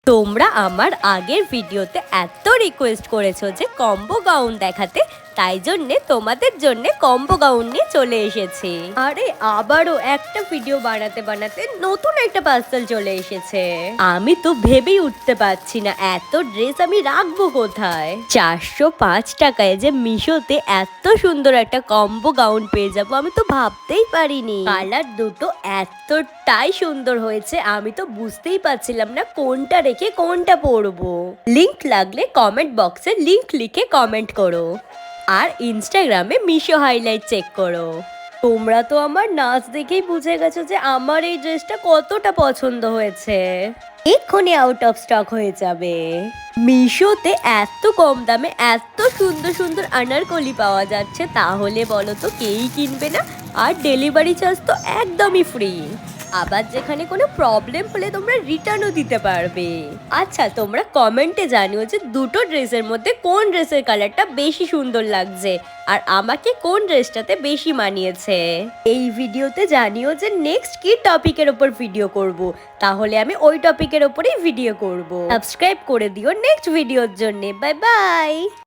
তোমরা আমার আগের ভিডিওতে এত রিকোয়েস্ট করেছো যে কম্বো গাউন দেখাতে, তাই জন্যে তোমাদের জন্য কম্বো গাউন নিয়ে চলে এসেছি। আরে আবারও একটা ভিডিও বানাতে বানাতে নতুন একটা পার্সেল চলে এসেছে। আমি তো ভেবেই উঠতে পারছি না এত ড্রেস আমি রাখবো কোথায়। 405 টাকায় যে মিশোতে এত সুন্দর একটা কম্বো গাউন পেয়ে যাবো আমি তো ভাবতেই পারিনি। কালার দুটো এতটাই সুন্দর হয়েছে আমি তো বুঝতেই পারছিলাম না কোনটা রেখে কোনটা পরবো। লিংক লাগলে কমেন্ট বক্সে লিংক লিখে কমেন্ট করো, আর ইনস্টাগ্রামে মিশো হাইলাইট চেক করো। তোমরা তো আমার নাচ দেখেই বুঝে গেছো যে আমার এই ড্রেসটা কতটা পছন্দ হয়েছে। এক্ষুনি আউট অফ স্টক হয়ে যাবে। মিশোতে এত কম দামে এত সুন্দর সুন্দর আনারকলি পাওয়া যাচ্ছে, তাহলে বলো তো কেই কিনবে না। আর ডেলিভারি চার্জ তো একদমই ফ্রি। আবার যেখানে কোনো প্রবলেম হলে তোমরা রিটার্নও দিতে পারবে। আচ্ছা, তোমরা কমেন্টে জানিও যে দুটো ড্রেসের মধ্যে কোন ড্রেসের কালারটা বেশি সুন্দর লাগছে আর আমাকে কোন ড্রেসটাতে বেশি মানিয়েছে। এই ভিডিওতে জানিও যে নেক্সট কি টপিকের ওপর ভিডিও করব, তাহলে আমি ওই টপিকের ওপরেই ভিডিও করব। সাবস্ক্রাইব করে দিও নেক্সট ভিডিওর জন্য। Bye bye.